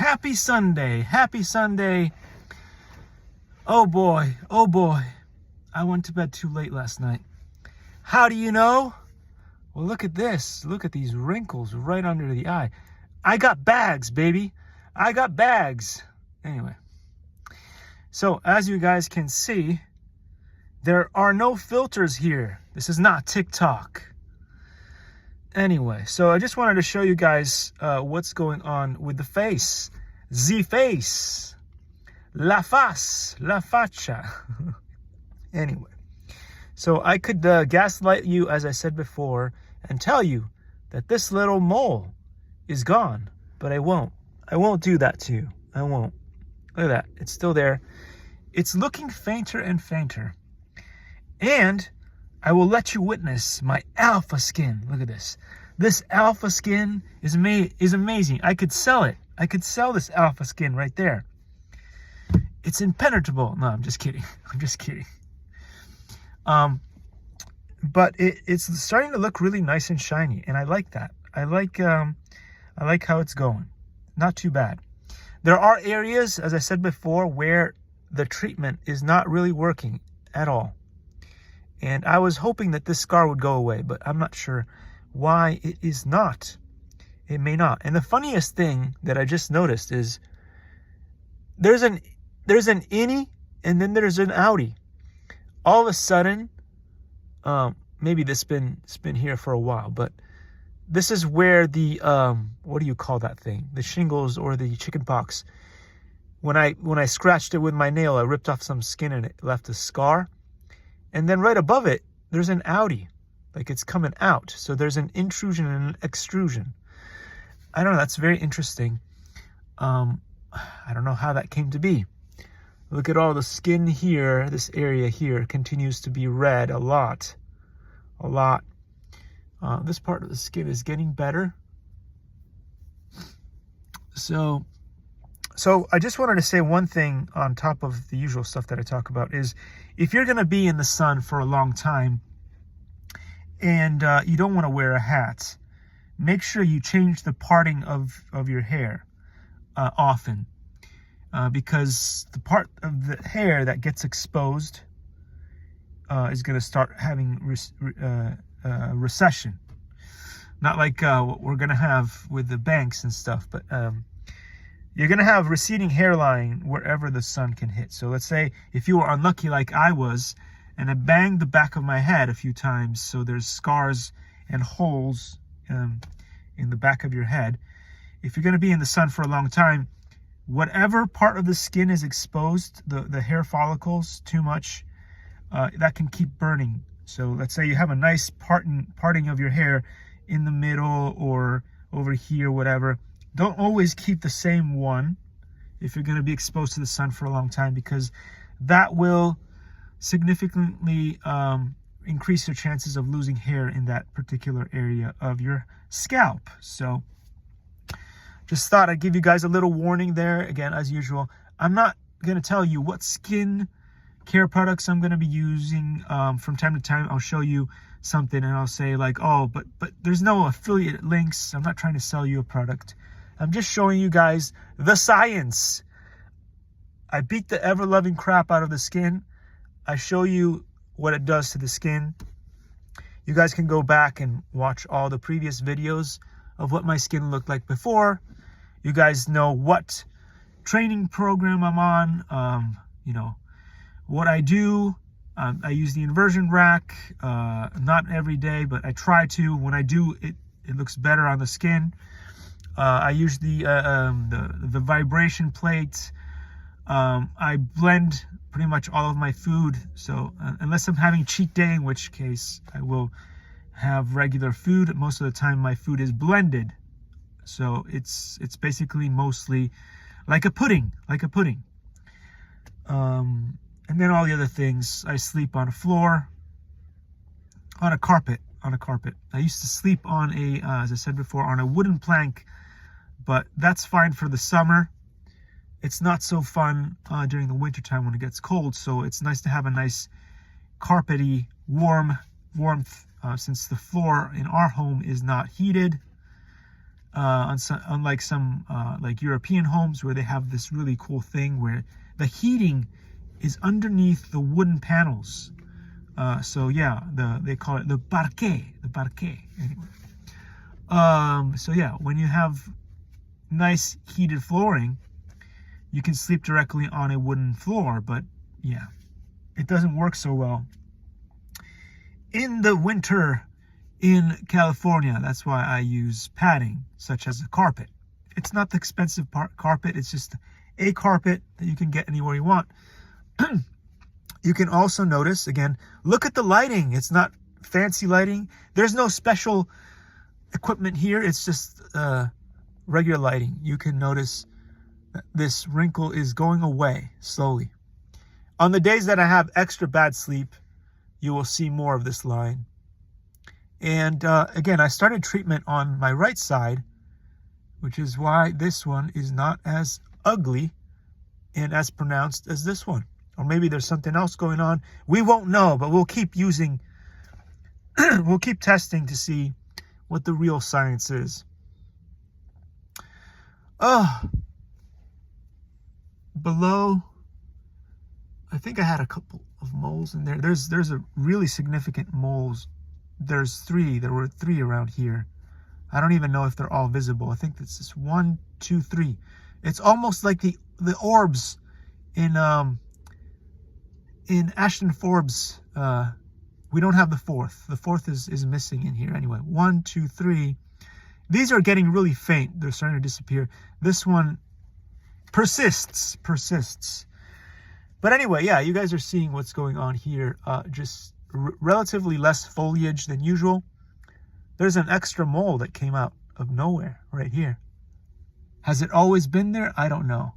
Happy Sunday. Happy Sunday. Oh boy. Oh boy. I went to bed too late last night. How do you know? Well, look at this. Look at these wrinkles right under the eye. I got bags, baby. I got bags. Anyway. So, as you guys can see, there are no filters here. This is not TikTok. Anyway, so I just wanted to show you guys what's going on with the face. The face. La face. La faccia. Anyway, so I could gaslight you, as I said before, and tell you that this little mole is gone. But I won't. I won't do that to you. I won't. Look at that. It's still there. It's looking fainter and fainter. And I will let you witness my alpha skin. Look at this. This alpha skin is amazing. I could sell it. I could sell this alpha skin right there. It's impenetrable. No, I'm just kidding. I'm just kidding. But it's starting to look really nice and shiny, and I like that. I like how it's going. Not too bad. There are areas, as I said before, where the treatment is not really working at all. And I was hoping that this scar would go away, but I'm not sure why it is not. It may not. And the funniest thing that I just noticed is there's an innie and then there's an outie. All of a sudden, maybe this been here for a while, but this is where the what do you call that thing? The shingles or the chicken pox. When I scratched it with my nail, I ripped off some skin and it left a scar. And then right above it, there's an outie, like it's coming out. So there's an intrusion and an extrusion. I don't know, that's very interesting. I don't know how that came to be. Look at all the skin here. This area here continues to be red a lot. A lot. This part of the skin is getting better. So I just wanted to say one thing on top of the usual stuff that I talk about is if you're going to be in the sun for a long time and you don't want to wear a hat, make sure you change the parting of your hair often because the part of the hair that gets exposed is going to start having recession. Not like what we're going to have with the banks and stuff, but you're going to have receding hairline wherever the sun can hit. So let's say if you were unlucky like I was, and I banged the back of my head a few times, so there's scars and holes in the back of your head. If you're going to be in the sun for a long time, whatever part of the skin is exposed, the hair follicles too much, that can keep burning. So let's say you have a nice parting of your hair in the middle or over here, whatever. Don't always keep the same one if you're going to be exposed to the sun for a long time, because that will significantly increase your chances of losing hair in that particular area of your scalp. So just thought I'd give you guys a little warning there. Again, as usual, I'm not going to tell you what skin care products I'm going to be using. From time to time, I'll show you something and I'll say like, oh, but there's no affiliate links. I'm not trying to sell you a product. I'm just showing you guys the science. I beat the ever-loving crap out of the skin. I show you what it does to the skin. You guys can go back and watch all the previous videos of what my skin looked like before. You guys know what training program I'm on, you know, what I do. I use the inversion rack, not every day, but I try to. When I do, it looks better on the skin. I use the vibration plate. I blend pretty much all of my food. So unless I'm having cheat day, in which case I will have regular food. Most of the time my food is blended. So it's basically mostly like a pudding, and then all the other things. I sleep on a floor, on a carpet. I used to sleep on as I said before, on a wooden plank, but that's fine for the summer. It's not so fun during the winter time when it gets cold. So it's nice to have a nice carpety warmth since the floor in our home is not heated. Unlike some like European homes where they have this really cool thing where the heating is underneath the wooden panels. So yeah, they call it the parquet. Anyway. So yeah, when you have nice heated flooring, you can sleep directly on a wooden floor, but yeah, it doesn't work so well in the winter in California. That's why I use padding, such as a carpet. It's not the expensive carpet, it's just a carpet that you can get anywhere you want. You can also notice, again, look at the lighting. It's not fancy lighting. There's no special equipment here. It's just regular lighting. You can notice that this wrinkle is going away slowly. On the days that I have extra bad sleep, you will see more of this line. And again, I started treatment on my right side, which is why this one is not as ugly and as pronounced as this one. Or maybe there's something else going on. We won't know, but we'll keep using, we'll keep testing to see what the real science is. Below, I think I had a couple of moles in there. There's a really significant moles. There were three around here. I don't even know if they're all visible. I think this is 1, 2, 3. It's almost like the orbs in Ashton Forbes. We don't have the fourth. The fourth is missing in here. Anyway, 1, 2, 3. These are getting really faint. They're starting to disappear. This one persists. But anyway, yeah, you guys are seeing what's going on here. Just relatively less foliage than usual. There's an extra mole that came out of nowhere right here. Has it always been there? I don't know.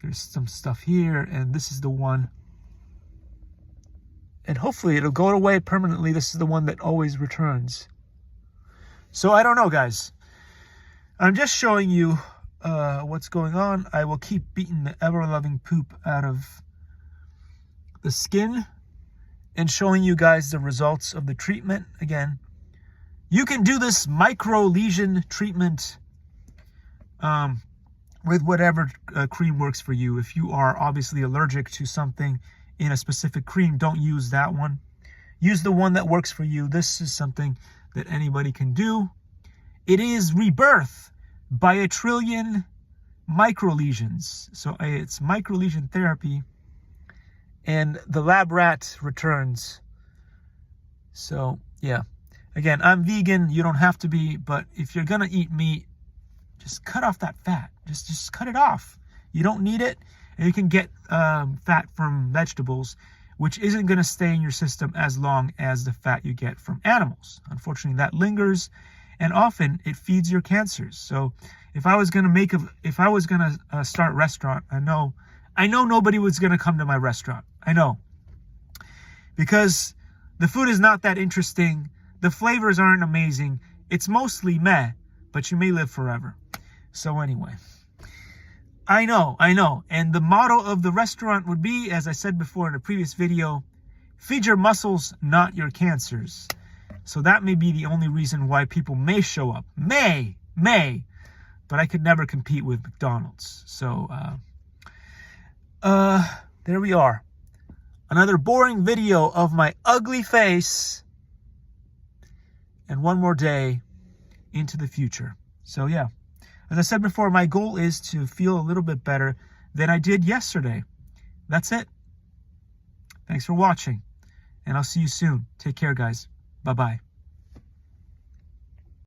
There's some stuff here, and this is the one. And hopefully it'll go away permanently. This is the one that always returns. So I don't know, guys. I'm just showing you what's going on. I will keep beating the ever-loving poop out of the skin and showing you guys the results of the treatment. Again, you can do this micro lesion treatment with whatever cream works for you. If you are obviously allergic to something in a specific cream, don't use that one. Use the one that works for you. This is something that anybody can do. It is rebirth by 1 trillion micro lesions. So it's micro lesion therapy, and the lab rat returns. So yeah, again, I'm vegan. You don't have to be, but if you're gonna eat meat, just cut off that fat. Just cut it off. You don't need it. And you can get fat from vegetables, which isn't going to stay in your system as long as the fat you get from animals. Unfortunately, that lingers, and often it feeds your cancers. So if I was going to start a restaurant, I know nobody was going to come to my restaurant. I know, because the food is not that interesting. The flavors aren't amazing. It's mostly meh, but you may live forever. So anyway, I know. And the motto of the restaurant would be, as I said before in a previous video, feed your muscles, not your cancers. So that may be the only reason why people may show up. May. But I could never compete with McDonald's. So, there we are. Another boring video of my ugly face. And one more day into the future. So yeah. As I said before, my goal is to feel a little bit better than I did yesterday. That's it. Thanks for watching, and I'll see you soon. Take care, guys. Bye-bye.